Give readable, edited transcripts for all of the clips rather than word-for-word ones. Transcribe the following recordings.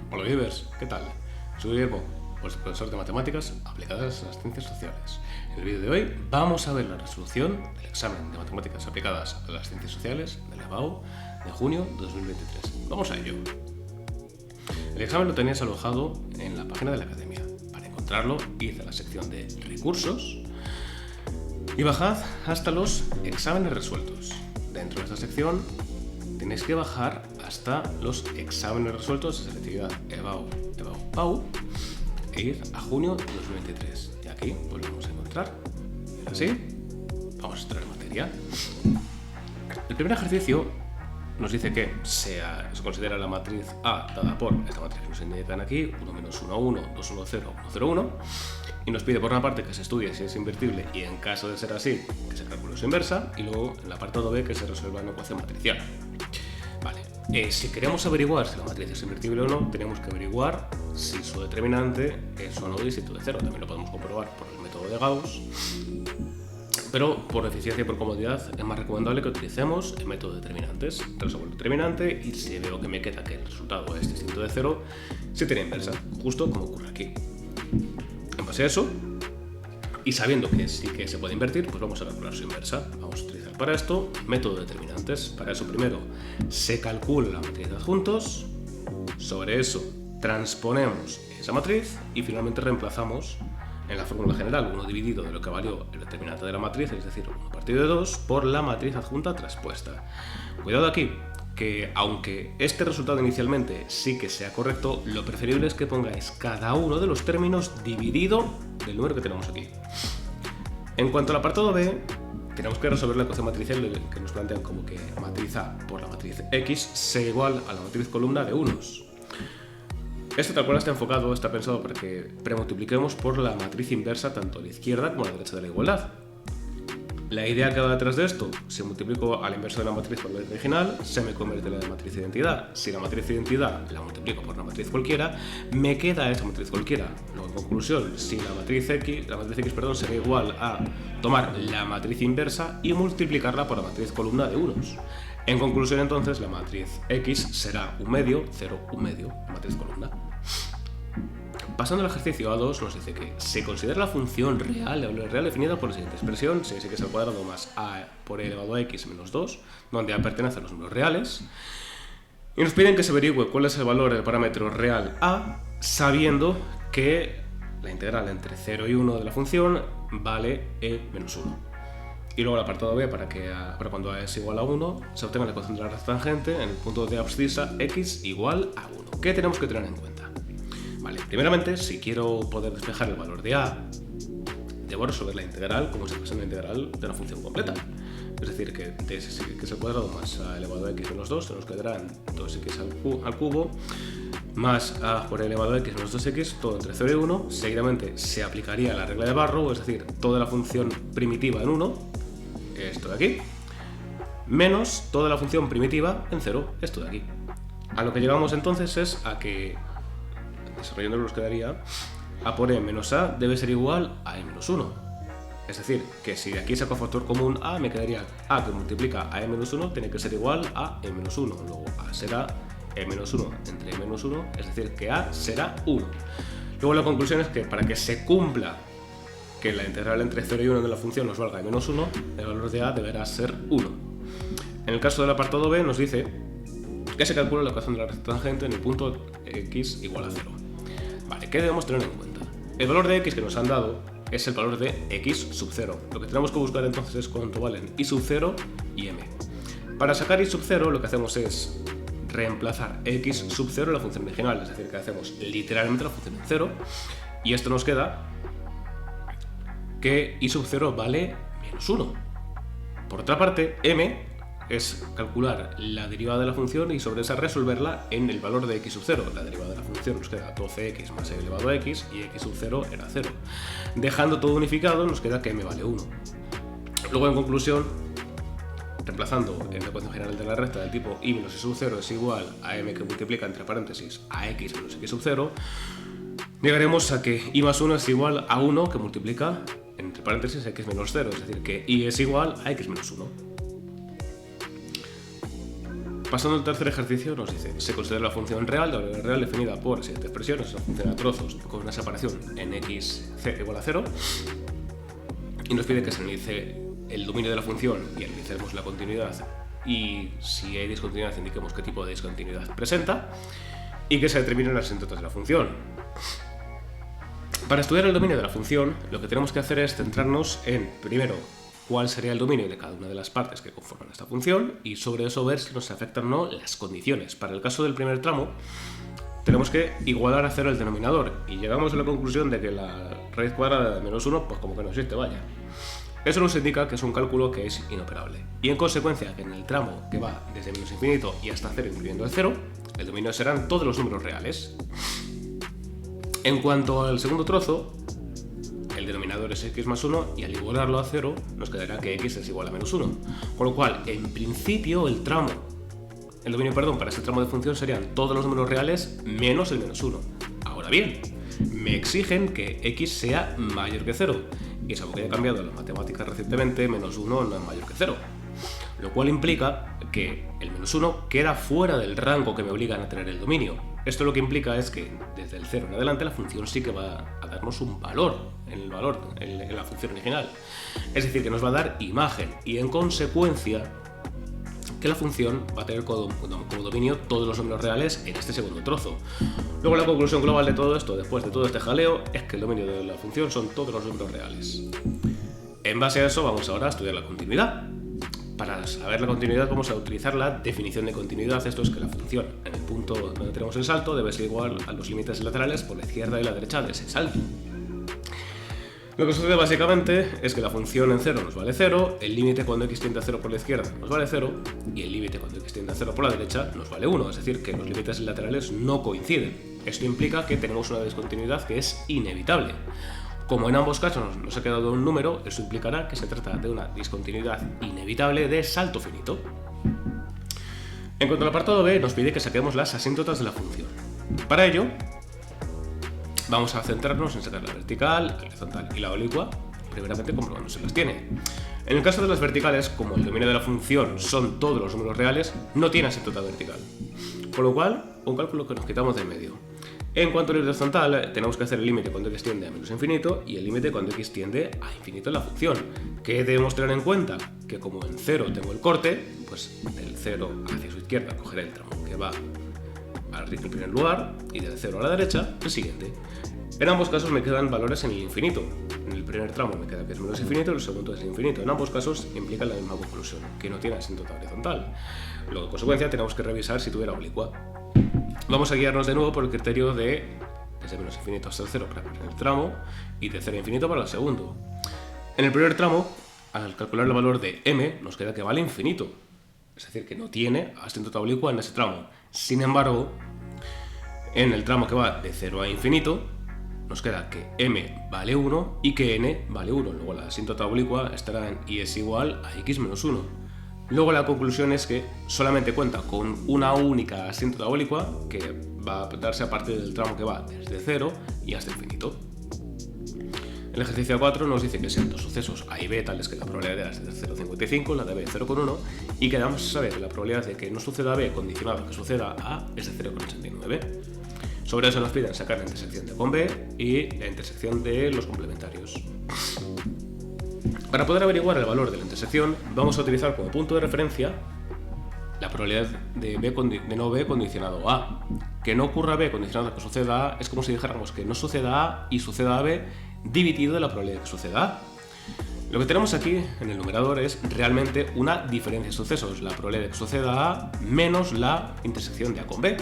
Hola viewers, ¿qué tal? Soy Diego, vuestro profesor de matemáticas aplicadas a las ciencias sociales. En el vídeo de hoy vamos a ver la resolución del examen de matemáticas aplicadas a las ciencias sociales del EBAU de junio de 2023. Vamos a ello. El examen lo tenéis alojado en la página de la academia. Para encontrarlo, id a la sección de recursos y bajad hasta los exámenes resueltos. Dentro de esta sección tenéis que bajar hasta los exámenes resueltos de selectividad EBAU e ir a junio de 2023. Y aquí pues lo vamos a encontrar. Y así, vamos a entrar en materia. El primer ejercicio nos dice que se considera la matriz A dada por esta matriz que nos indican aquí, 1 menos 1, 1, 2, 1, 0, 1, 0, 1, y nos pide por una parte que se estudie si es invertible y en caso de ser así, que se calcule su inversa, y luego en el apartado B que se resuelva en ecuación matricial. Vale, si queremos averiguar si la matriz es invertible o no, tenemos que averiguar si su determinante es o no dígito de cero. También lo podemos comprobar por el método de Gauss, pero por eficiencia y por comodidad es más recomendable que utilicemos el método de determinantes. Resuelvo el determinante y si veo que me queda que el resultado es distinto de cero, se tiene inversa, justo como ocurre aquí. En base a eso, y sabiendo que sí que se puede invertir, pues vamos a calcular su inversa. Vamos a utilizar para esto el método de determinantes. Para eso primero se calcula la matriz de adjuntos, sobre eso transponemos esa matriz y finalmente reemplazamos en la fórmula general 1 dividido de lo que valió el determinante de la matriz, es decir, 1 partido de 2, por la matriz adjunta traspuesta. Cuidado aquí, que aunque este resultado inicialmente sí que sea correcto, lo preferible es que pongáis cada uno de los términos dividido del número que tenemos aquí. En cuanto al apartado B, tenemos que resolver la ecuación matricial que nos plantean como que matriz A por la matriz X sea igual a la matriz columna de unos. Esto tal cual está enfocado, está pensado para que premultipliquemos por la matriz inversa tanto a la izquierda como a la derecha de la igualdad. La idea que va detrás de esto, si multiplico a la inversa de la matriz por la original, se me convierte en la matriz de identidad. Si la matriz de identidad la multiplico por una matriz cualquiera, me queda esa matriz cualquiera. Luego, en conclusión, si la matriz X será igual a tomar la matriz inversa y multiplicarla por la matriz columna de unos. En conclusión, entonces, la matriz X será 1 medio, 0, 1 medio, la matriz columna. Pasando al ejercicio A2 nos dice que se considera la función real definida por la siguiente expresión, si x al cuadrado más a por e elevado a x menos 2, donde a pertenece a los números reales, y nos piden que se averigüe cuál es el valor del parámetro real a, sabiendo que la integral entre 0 y 1 de la función vale e menos 1. Y luego el apartado B, para cuando a es igual a 1, se obtenga la ecuación de la recta tangente en el punto de abscisa x igual a 1. ¿Qué tenemos que tener en cuenta? Vale, primeramente, si quiero poder despejar el valor de a, debo resolver la integral como si fuese una integral de una función completa. Es decir, que de x al cuadrado más a elevado a x menos 2 nos quedarán 2x al cubo más a por elevado a x menos 2x, todo entre 0 y 1. Seguidamente se aplicaría la regla de Barrow, es decir, toda la función primitiva en 1, esto de aquí, menos toda la función primitiva en 0, esto de aquí. A lo que llegamos entonces es a que, desarrollándolo, nos quedaría a por e menos a debe ser igual a e menos 1. Es decir, que si de aquí saco factor común a, me quedaría a que multiplica a e menos 1 tiene que ser igual a e menos 1. Luego a será e menos 1 entre e menos 1, es decir, que a será 1. Luego la conclusión es que para que se cumpla que la integral entre 0 y 1 de la función nos valga e menos 1, el valor de a deberá ser 1. En el caso del apartado B nos dice que se calcula la ecuación de la recta tangente en el punto x igual a 0. Vale, ¿qué debemos tener en cuenta? El valor de x que nos han dado es el valor de x sub 0. Lo que tenemos que buscar entonces es cuánto valen y sub 0 y m. Para sacar y sub 0 lo que hacemos es reemplazar x sub 0 en la función original, es decir, que hacemos literalmente la función en 0, y esto nos queda que y sub 0 vale menos 1. Por otra parte, m es calcular la derivada de la función y sobre esa resolverla en el valor de x sub 0. La derivada de la función nos queda 12x más e elevado a x y x sub 0 era 0. Dejando todo unificado nos queda que m vale 1. Luego, en conclusión, reemplazando en la ecuación general de la recta del tipo y menos y sub 0 es igual a m que multiplica entre paréntesis a x menos x sub 0, llegaremos a que y más 1 es igual a 1 que multiplica entre paréntesis x menos 0, es decir, que y es igual a x menos 1. Pasando al tercer ejercicio, nos dice: se considera la función real, de valor real, definida por siguientes expresiones, una función a trozos con una separación en x igual a 0, y nos pide que se analice el dominio de la función y analicemos la continuidad, y si hay discontinuidad indiquemos qué tipo de discontinuidad presenta, y que se determinen las asíntotas de la función. Para estudiar el dominio de la función, lo que tenemos que hacer es centrarnos en, primero, cuál sería el dominio de cada una de las partes que conforman esta función, y sobre eso ver si nos afectan o no las condiciones. Para el caso del primer tramo, tenemos que igualar a 0 el denominador, y llegamos a la conclusión de que la raíz cuadrada de menos 1, pues como que no existe, vaya. Eso nos indica que es un cálculo que es inoperable, y en consecuencia que en el tramo que va desde menos infinito y hasta 0 incluyendo el 0, el dominio serán todos los números reales. En cuanto al segundo trozo, el denominador es x más 1, y al igualarlo a 0 nos quedará que x es igual a menos 1. Con lo cual, en principio, el dominio para este tramo de función serían todos los números reales menos el menos 1. Ahora bien, me exigen que x sea mayor que 0, y salvo que haya cambiado la matemática recientemente, menos 1 no es mayor que 0. Lo cual implica que el menos 1 queda fuera del rango que me obligan a tener el dominio. Esto lo que implica es que desde el 0 en adelante la función sí que va a darnos un valor en la función original. Es decir, que nos va a dar imagen, y en consecuencia que la función va a tener como dominio todos los números reales en este segundo trozo. Luego la conclusión global de todo esto, después de todo este jaleo, es que el dominio de la función son todos los números reales. En base a eso vamos ahora a estudiar la continuidad. Para saber la continuidad vamos a utilizar la definición de continuidad. Esto es que la función en el punto donde tenemos el salto debe ser igual a los límites laterales por la izquierda y la derecha de ese salto. Lo que sucede básicamente es que la función en 0 nos vale 0, el límite cuando x tiende a 0 por la izquierda nos vale 0, y el límite cuando x tiende a 0 por la derecha nos vale 1, es decir, que los límites laterales no coinciden. Esto implica que tenemos una discontinuidad que es inevitable. Como en ambos casos nos ha quedado un número, eso implicará que se trata de una discontinuidad inevitable de salto finito. En cuanto al apartado B, nos pide que saquemos las asíntotas de la función. Para ello, vamos a centrarnos en sacar la vertical, la horizontal y la oblicua, primeramente comprobando si las tiene. En el caso de las verticales, como el dominio de la función son todos los números reales, no tiene asíntota vertical. Con lo cual, un cálculo que nos quitamos de en medio. En cuanto a la horizontal, tenemos que hacer el límite cuando x tiende a menos infinito y el límite cuando x tiende a infinito en la función. ¿Qué debemos tener en cuenta? Que como en 0 tengo el corte, pues del 0 hacia su izquierda cogeré el tramo que va al primer lugar, y del 0 a la derecha, el siguiente. En ambos casos me quedan valores en el infinito. En el primer tramo me queda que es menos infinito, en el segundo es infinito. En ambos casos implican la misma conclusión, que no tiene asíntota horizontal. Luego, en consecuencia, tenemos que revisar si tuviera oblicua. Vamos a guiarnos de nuevo por el criterio de desde menos infinito hasta el 0 para el primer tramo y de 0 a infinito para el segundo. En el primer tramo, al calcular el valor de m, nos queda que vale infinito, es decir, que no tiene asíntota oblicua en ese tramo. Sin embargo, en el tramo que va de 0 a infinito, nos queda que m vale 1 y que n vale 1. Luego la asíntota oblicua estará en y es igual a x menos 1. Luego la conclusión es que solamente cuenta con una única asíntota oblicua que va a darse a partir del tramo que va desde 0 y hasta infinito. El ejercicio 4 nos dice que sean dos sucesos A y B tales que la probabilidad de A es de 0,55, la de B 0,1, y que debemos saber que la probabilidad de que no suceda B condicionada a que suceda A es de 0,89. Sobre eso nos piden sacar la intersección de A con B y la intersección de los complementarios. Para poder averiguar el valor de la intersección, vamos a utilizar como punto de referencia la probabilidad de no B condicionado a A. Que no ocurra B condicionado a que suceda A es como si dijéramos que no suceda A y suceda a B dividido de la probabilidad de que suceda A. Lo que tenemos aquí en el numerador es realmente una diferencia de sucesos, la probabilidad de que suceda A menos la intersección de A con B.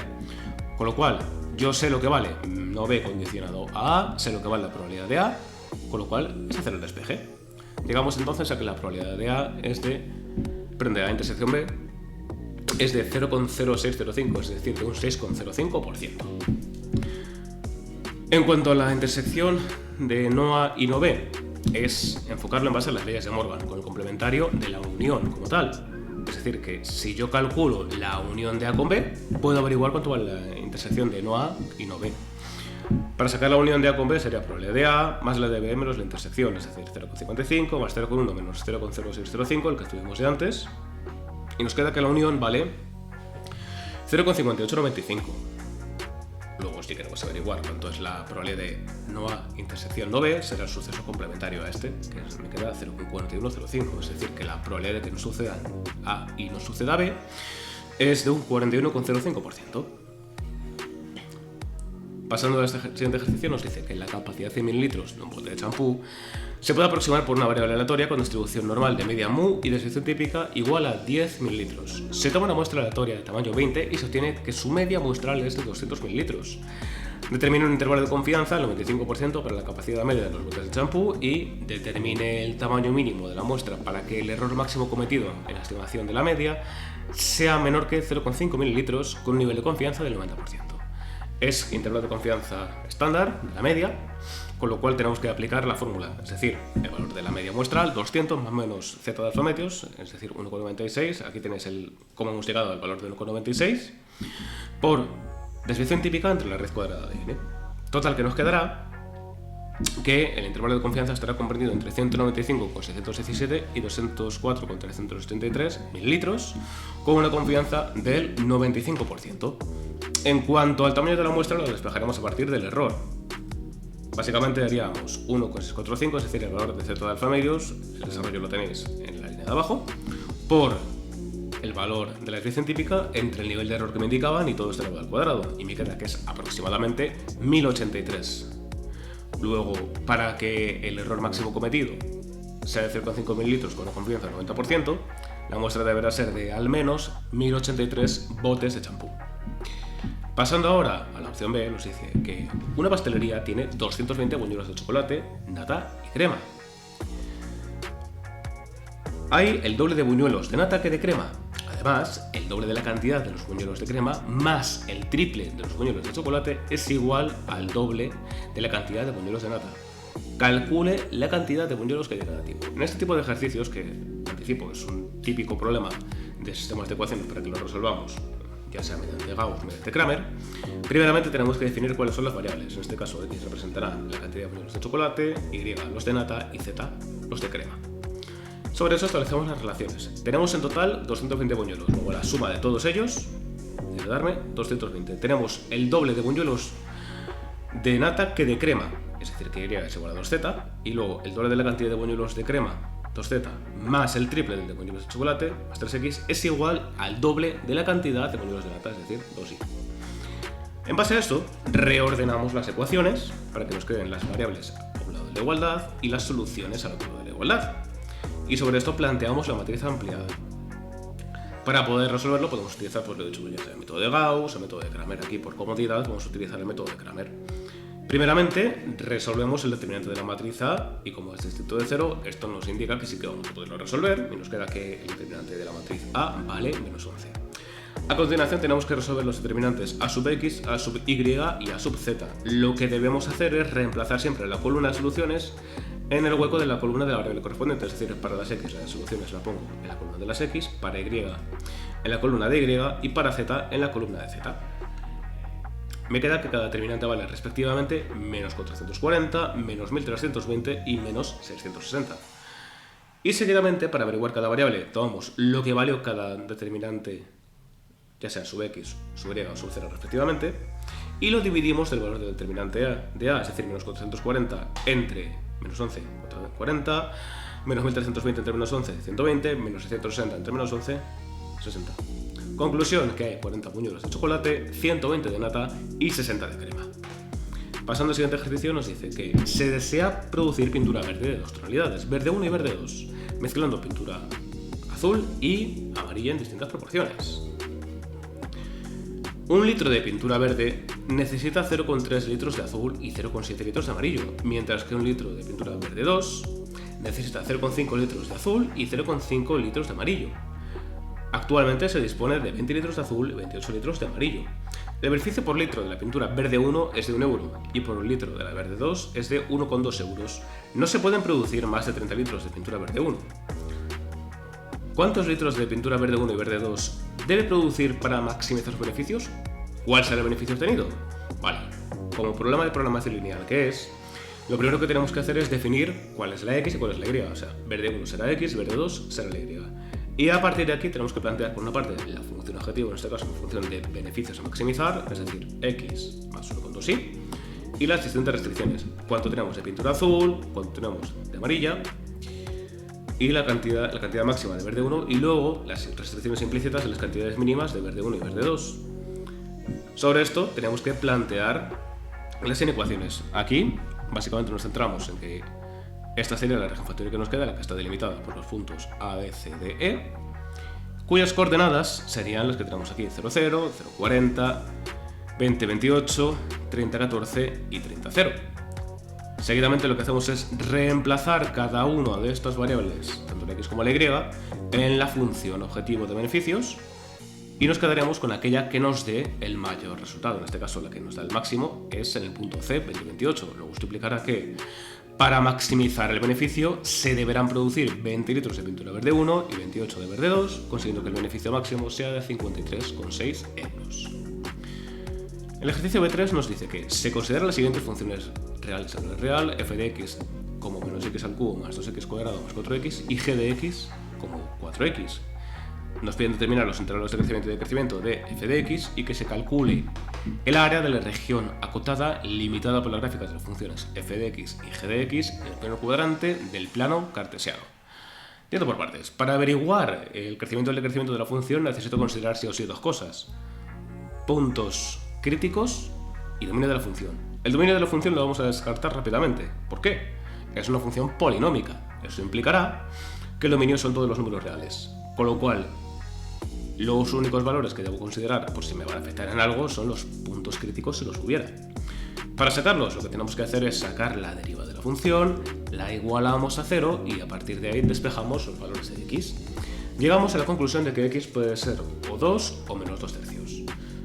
Con lo cual, yo sé lo que vale no B condicionado a A, sé lo que vale la probabilidad de A, con lo cual es hacer el despeje. Llegamos entonces a que la probabilidad de A es de A intersección B es de 0,0605, es decir, de un 6,05%. En cuanto a la intersección de no A y no B, es enfocarlo en base a las leyes de Morgan, con el complementario de la unión como tal. Es decir, que si yo calculo la unión de A con B, puedo averiguar cuánto vale la intersección de no A y no B. Para sacar la unión de A con B sería probabilidad de A más la de B menos la intersección, es decir, 0,55 más 0,1 menos 0,0605, el que estuvimos de antes. Y nos queda que la unión vale 0,5895. Luego, si queremos averiguar cuánto es la probabilidad de no A intersección no B, será el suceso complementario a este, que me queda 0,4105. Es decir, que la probabilidad de que no suceda A y no suceda B es de un 41,05%. Pasando a este siguiente ejercicio, nos dice que la capacidad de 100 mililitros de un bote de champú se puede aproximar por una variable aleatoria con distribución normal de media mu y desviación típica igual a 10 mililitros. Se toma una muestra aleatoria de tamaño 20 y se obtiene que su media muestral es de 200 mililitros. Determine un intervalo de confianza al 95% para la capacidad media de los botes de champú y determine el tamaño mínimo de la muestra para que el error máximo cometido en la estimación de la media sea menor que 0,5 mililitros con un nivel de confianza del 90%. Es intervalo de confianza estándar de la media, con lo cual tenemos que aplicar la fórmula, es decir, el valor de la media muestral, 200 más o menos z de alfametios, es decir, 1,96, aquí tenéis cómo hemos llegado al valor de 1,96, por desviación típica entre la raíz cuadrada de n. Total, que nos quedará que el intervalo de confianza estará comprendido entre 195,617 y 204,383 mililitros, con una confianza del 95%. En cuanto al tamaño de la muestra, lo despejaremos a partir del error. Básicamente haríamos 1,645, es decir, el valor de z de alfamedios, el desarrollo lo tenéis en la línea de abajo, por el valor de la desviación típica entre el nivel de error que me indicaban y todo esto elevado al cuadrado, y me queda que es aproximadamente 1083. Luego, para que el error máximo cometido sea de 0,5 mililitros con una confianza del 90%, la muestra deberá ser de al menos 1083 botes de champú. Pasando ahora a la opción B, nos dice que una pastelería tiene 220 buñuelos de chocolate, nata y crema. Hay el doble de buñuelos de nata que de crema. Además, el doble de la cantidad de los buñuelos de crema más el triple de los buñuelos de chocolate es igual al doble de la cantidad de buñuelos de nata. Calcule la cantidad de buñuelos que hay de cada tipo. En este tipo de ejercicios, que anticipo es un típico problema de sistemas de ecuaciones para que lo resolvamos, ya sea mediante Gauss o mediante Kramer, primeramente tenemos que definir cuáles son las variables. En este caso, X representará la cantidad de buñuelos de chocolate, Y los de nata y Z los de crema. Sobre eso establecemos las relaciones. Tenemos en total 220 buñuelos, luego la suma de todos ellos debe darme 220. Tenemos el doble de buñuelos de nata que de crema, es decir, que Y es igual a 2Z, y luego el doble de la cantidad de buñuelos de crema, 2Z, más el triple de buñuelos de chocolate, más 3X, es igual al doble de la cantidad de buñuelos de nata, es decir, 2Y. En base a esto, reordenamos las ecuaciones para que nos queden las variables a un lado de la igualdad y las soluciones al otro lado de la igualdad. Y sobre esto planteamos la matriz ampliada. Para poder resolverlo podemos utilizar, pues lo he dicho, ya sea el método de Gauss, el método de Kramer. Aquí por comodidad vamos a utilizar el método de Kramer. Primeramente resolvemos el determinante de la matriz A y como es distinto de 0, esto nos indica que sí que vamos a poderlo resolver y nos queda que el determinante de la matriz A vale menos 11. A continuación tenemos que resolver los determinantes A sub X, A sub Y y A sub Z. Lo que debemos hacer es reemplazar siempre la columna de soluciones en el hueco de la columna de la variable correspondiente, es decir, para las X las soluciones las pongo en la columna de las X, para Y en la columna de Y y para Z en la columna de Z. Me queda que cada determinante vale respectivamente menos 440, menos 1320 y menos 660. Y seguidamente, para averiguar cada variable, tomamos lo que valió cada determinante, ya sea sub X, sub Y o sub 0 respectivamente, y lo dividimos del valor del determinante de A, es decir, menos 440 entre menos 11, 440, menos 1320 entre menos 11, 120, menos 660 entre menos 11, 60. Conclusión, que hay 40 buñuelos de chocolate, 120 de nata y 60 de crema. Pasando al siguiente ejercicio nos dice que se desea producir pintura verde de dos tonalidades, verde 1 y verde 2, mezclando pintura azul y amarilla en distintas proporciones. Un litro de pintura verde necesita 0,3 litros de azul y 0,7 litros de amarillo, mientras que un litro de pintura verde 2 necesita 0,5 litros de azul y 0,5 litros de amarillo. Actualmente se dispone de 20 litros de azul y 28 litros de amarillo. El beneficio por litro de la pintura verde 1 es de 1 euro y por un litro de la verde 2 es de 1,2 euros. No se pueden producir más de 30 litros de pintura verde 1. ¿Cuántos litros de pintura verde 1 y verde 2 debe producir para maximizar los beneficios? ¿Cuál será el beneficio obtenido? Vale, como problema de programación lineal que es, lo primero que tenemos que hacer es definir cuál es la X y cuál es la Y. O sea, verde 1 será X, verde 2 será la Y. Y a partir de aquí tenemos que plantear, por una parte, la función objetivo, en este caso, una función de beneficios a maximizar, es decir, x más 1,2i, y las distintas restricciones. Cuánto tenemos de pintura azul, cuánto tenemos de amarilla, y la cantidad máxima de verde 1, y luego las restricciones implícitas en las cantidades mínimas de verde 1 y verde 2. Sobre esto tenemos que plantear las inecuaciones. Aquí, básicamente nos centramos en que esta sería la región factorial que nos queda, la que está delimitada por los puntos A, B, C, D, E, cuyas coordenadas serían las que tenemos aquí: 0, 0, 0, 40, 20, 28, 30, 14 y 30, 0. Seguidamente lo que hacemos es reemplazar cada una de estas variables, tanto la x como la y, en la función objetivo de beneficios, y nos quedaríamos con aquella que nos dé el mayor resultado. En este caso, la que nos da el máximo es en el punto C, 20, 28. Luego esto implicará que para maximizar el beneficio se deberán producir 20 litros de pintura verde 1 y 28 de verde 2, consiguiendo que el beneficio máximo sea de 53,6 euros. El ejercicio B3 nos dice que se consideran las siguientes funciones reales a nivel real: f de x como menos x al cubo más 2x cuadrado más 4x y g de x como 4x. Nos piden determinar los intervalos de crecimiento y decrecimiento de f de x y que se calcule el área de la región acotada limitada por las gráficas de las funciones f de x y g de x en el plano cuadrante del plano cartesiano. Yendo por partes. Para averiguar el crecimiento y el decrecimiento de la función necesito considerar sí o sí dos cosas: puntos críticos y dominio de la función. El dominio de la función lo vamos a descartar rápidamente. ¿Por qué? Es una función polinómica. Eso implicará que el dominio son todos los números reales, con lo cual los únicos valores que debo considerar por si me van a afectar en algo son los puntos críticos si los hubiera. Para sacarlos, lo que tenemos que hacer es sacar la deriva de la función, la igualamos a 0 y a partir de ahí despejamos los valores de x. Llegamos a la conclusión de que x puede ser o 2 o menos 2 tercios.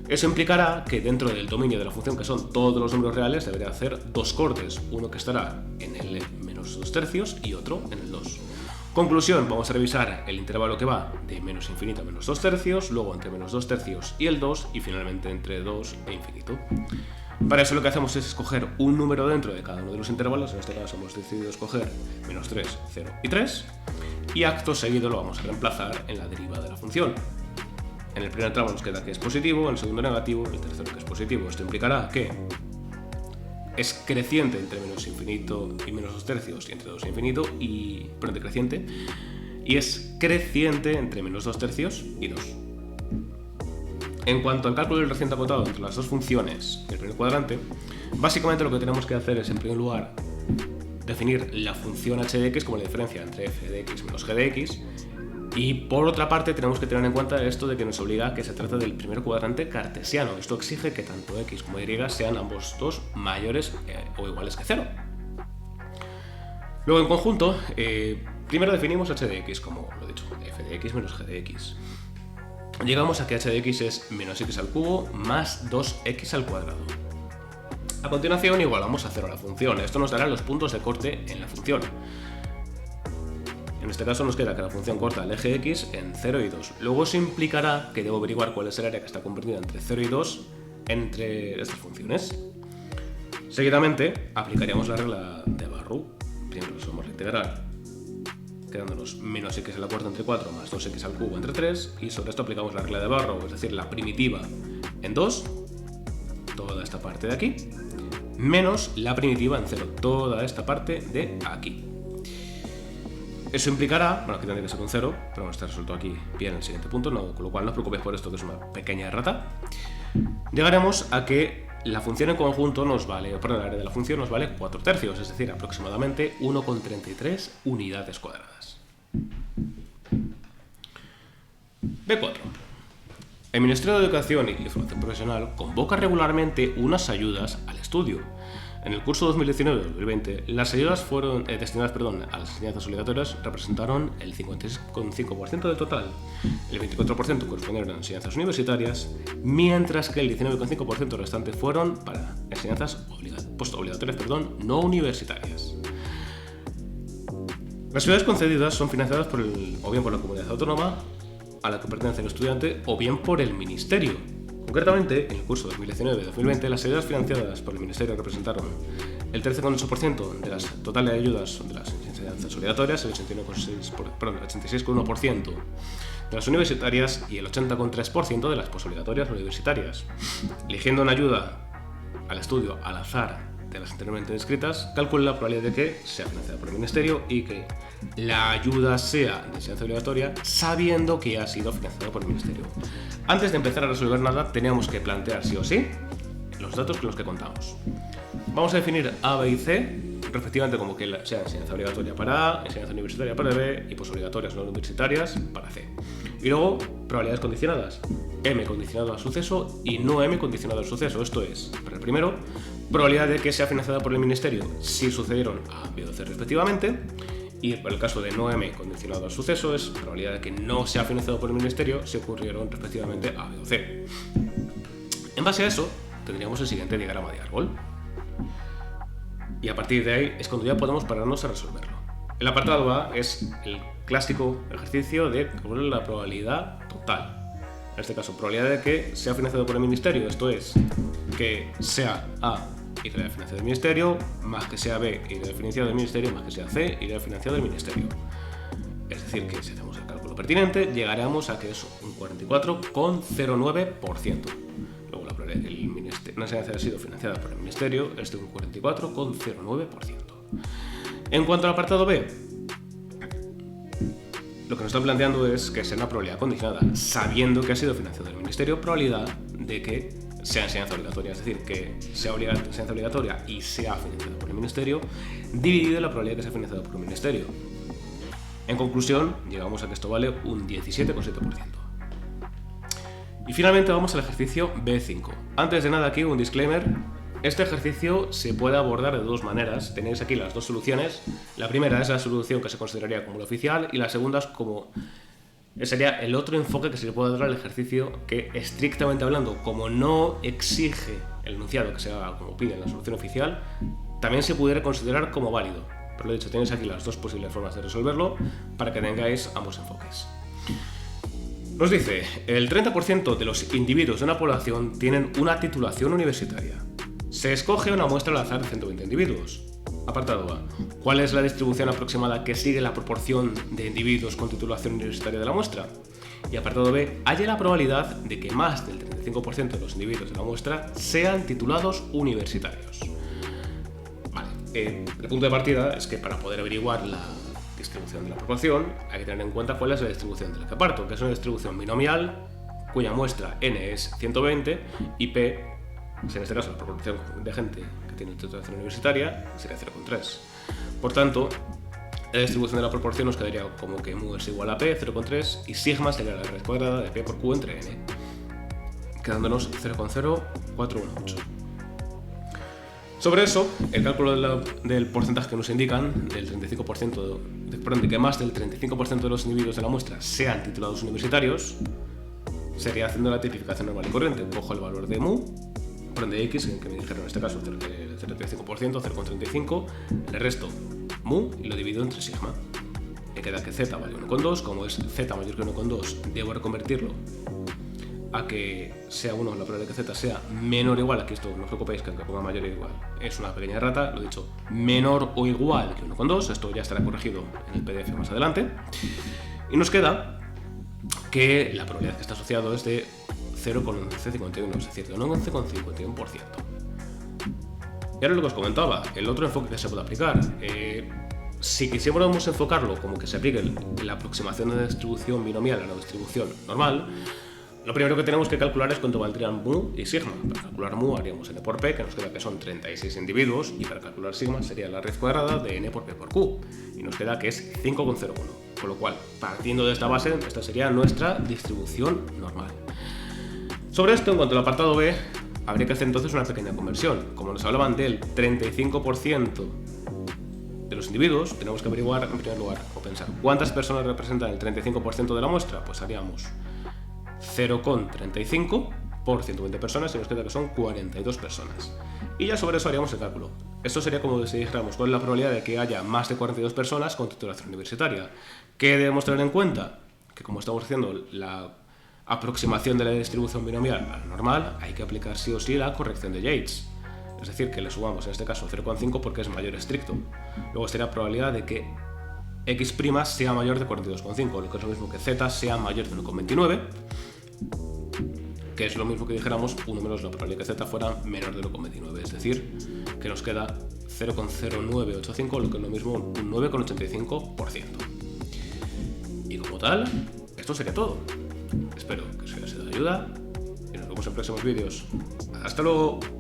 Eso implicará que dentro del dominio de la función, que son todos los números reales, debería hacer dos cortes, uno que estará en el menos 2 tercios y otro en el 2. Conclusión, vamos a revisar el intervalo que va de menos infinito a menos 2 tercios, luego entre menos 2 tercios y el 2 y finalmente entre 2 e infinito. Para eso lo que hacemos es escoger un número dentro de cada uno de los intervalos. En este caso hemos decidido escoger menos 3, 0 y 3, y acto seguido lo vamos a reemplazar en la deriva de la función. En el primer tramo nos queda que es positivo, en el segundo negativo, en el tercero que es positivo. Esto implicará que es creciente entre menos infinito y menos 2 tercios y entre 2 e infinito, perdón, decreciente, y es creciente entre menos 2 tercios y 2. En cuanto al cálculo del reciente acotado entre las dos funciones del primer cuadrante, básicamente lo que tenemos que hacer es, en primer lugar, definir la función h de x como la diferencia entre f de x menos g de x, y por otra parte tenemos que tener en cuenta esto de que nos obliga a que se trata del primer cuadrante cartesiano. Esto exige que tanto x como y sean ambos dos mayores o iguales que 0. Luego, en conjunto, primero definimos h de x como, lo he dicho, f de x menos g de x. Llegamos a que h de x es menos x al cubo más 2x al cuadrado. A continuación igualamos a 0 a la función. Esto nos dará los puntos de corte en la función. En este caso nos queda que la función corta el eje x en 0 y 2. Luego eso implicará que debo averiguar cuál es el área que está comprendida entre 0 y 2 entre estas funciones. Seguidamente aplicaríamos la regla de Barrow. Primero resolvemos la integral, quedándonos menos x a la cuarta entre 4 más 2x al cubo entre 3, y sobre esto aplicamos la regla de Barrow, es decir, la primitiva en 2, toda esta parte de aquí, menos la primitiva en 0, toda esta parte de aquí. Eso implicará, bueno, aquí tendría que ser con 0, pero bueno, está resuelto aquí bien en el siguiente punto, con lo cual no os preocupéis por esto, que es una pequeña errata. Llegaremos a que la función en conjunto nos vale, perdón, el área de la función nos vale 4 tercios, es decir, aproximadamente 1,33 unidades cuadradas. B4. El Ministerio de Educación y Formación Profesional convoca regularmente unas ayudas al estudio. En el curso 2019-2020, las ayudas fueron destinadas a las enseñanzas obligatorias representaron el 56,5% del total, el 24% correspondieron a enseñanzas universitarias, mientras que el 19,5% restante fueron para enseñanzas postobligatorias no universitarias. Las ayudas concedidas son financiadas o bien por la comunidad autónoma a la que pertenece el estudiante o bien por el Ministerio. Concretamente, en el curso 2019-2020, las ayudas financiadas por el Ministerio representaron el 13,8% de las totales ayudas de las plazas obligatorias, el 86,1% de las universitarias y el 80,3% de las posobligatorias universitarias. Eligiendo una ayuda al estudio al azar de las anteriormente descritas, calcula la probabilidad de que sea financiada por el Ministerio y que la ayuda sea de enseñanza obligatoria sabiendo que ha sido financiada por el Ministerio. Antes de empezar a resolver nada, teníamos que plantear sí o sí los datos con los que contamos. Vamos a definir A, B y C respectivamente como que sea enseñanza obligatoria para A, enseñanza universitaria para B y posobligatorias no universitarias para C. Y luego, probabilidades condicionadas. M condicionado al suceso y no M condicionado al suceso. Esto es, para el primero, probabilidad de que sea financiada por el Ministerio si sucedieron A, B o C respectivamente. Y para el caso de no M condicionado al suceso es probabilidad de que no sea financiado por el Ministerio si ocurrieron respectivamente A, B o C. En base a eso, tendríamos el siguiente diagrama de árbol. Y a partir de ahí es cuando ya podemos pararnos a resolverlo. El apartado A es el clásico ejercicio de calcular la probabilidad total. En este caso, probabilidad de que sea financiado por el Ministerio, esto es, que sea A y que le haya financiado el Ministerio, más que sea B y le haya financiado el Ministerio, más que sea C y le haya financiado el Ministerio. Es decir, que si hacemos el cálculo pertinente, llegaremos a que es un 44,09%. Luego la probabilidad de que una enseñanza haya sido financiada por el Ministerio es de un 44,09%. En cuanto al apartado B, lo que nos están planteando es que sea una probabilidad condicionada, sabiendo que ha sido financiado del Ministerio, probabilidad de que sea enseñanza obligatoria, es decir, que sea enseñanza obligatoria y sea financiada por el Ministerio, dividido la probabilidad de que sea financiado por el Ministerio. En conclusión, llegamos a que esto vale un 17,7%. Y finalmente vamos al ejercicio B5. Antes de nada aquí un disclaimer. Este ejercicio se puede abordar de dos maneras. Tenéis aquí las dos soluciones. La primera es la solución que se consideraría como la oficial y la segunda es como sería el otro enfoque que se le puede dar al ejercicio que, estrictamente hablando, como no exige el enunciado que sea como pide en la solución oficial, también se pudiera considerar como válido. Pero lo dicho, tenéis aquí las dos posibles formas de resolverlo para que tengáis ambos enfoques. Nos dice, el 30% de los individuos de una población tienen una titulación universitaria. Se escoge una muestra al azar de 120 individuos. Apartado A. ¿Cuál es la distribución aproximada que sigue la proporción de individuos con titulación universitaria de la muestra? Y apartado B. Halla la probabilidad de que más del 35% de los individuos de la muestra sean titulados universitarios. Vale, el punto de partida es que para poder averiguar la distribución de la proporción hay que tener en cuenta cuál es la distribución del que parto, que es una distribución binomial cuya muestra n es 120 y p, en este caso la proporción de gente que tiene titulación universitaria, sería 0,3. Por tanto, la distribución de la proporción nos quedaría como que mu es igual a p, 0,3, y sigma sería la raíz cuadrada de p por q entre n, quedándonos 0,0418. Sobre eso, el cálculo del porcentaje que nos indican, del 35%, de que más del 35% de los individuos de la muestra sean titulados universitarios, sería haciendo la tipificación normal y corriente. Cojo el valor de mu, de x, que me dijeron en este caso 0,35%, 0,35, le resto mu y lo divido entre sigma. Me queda que z vale 1,2, como es z mayor que 1,2, debo reconvertirlo a que sea 1, la probabilidad de que z sea menor o igual, aquí esto no os preocupéis que aunque ponga mayor o igual es una pequeña errata, lo he dicho, menor o igual que 1,2, esto ya estará corregido en el PDF más adelante, y nos queda que la probabilidad que está asociado es de 0,1151, es decir, de un 11,51%. Y ahora lo que os comentaba, el otro enfoque que se puede aplicar, si quisiéramos enfocarlo como que se aplique la aproximación de la distribución binomial a la distribución normal, lo primero que tenemos que calcular es cuánto valdrían mu y sigma. Para calcular mu haríamos n por p, que nos queda que son 36 individuos, y para calcular sigma sería la raíz cuadrada de n por p por q, y nos queda que es 5,01. Con lo cual, partiendo de esta base, esta sería nuestra distribución normal. Sobre esto, en cuanto al apartado B, habría que hacer entonces una pequeña conversión. Como nos hablaban del 35% de los individuos, tenemos que averiguar, en primer lugar, o pensar cuántas personas representan el 35% de la muestra. Pues haríamos 0,35 por 120 personas y nos queda que son 42 personas. Y ya sobre eso haríamos el cálculo. Esto sería como si dijéramos cuál es la probabilidad de que haya más de 42 personas con titulación universitaria. ¿Qué debemos tener en cuenta? Que como estamos haciendo la aproximación de la distribución binomial a la normal, hay que aplicar sí o sí la corrección de Yates. Es decir, que le subamos en este caso 0,5 porque es mayor estricto. Luego sería probabilidad de que x' sea mayor de 42,5, lo que es lo mismo que z sea mayor de 1,29, que es lo mismo que dijéramos 1 menos la probabilidad que z fuera menor de 1,29, es decir, que nos queda 0,0985, lo que es lo mismo un 9,85%. Y como tal, esto sería todo. Espero que os haya sido de ayuda y nos vemos en próximos vídeos. ¡Hasta luego!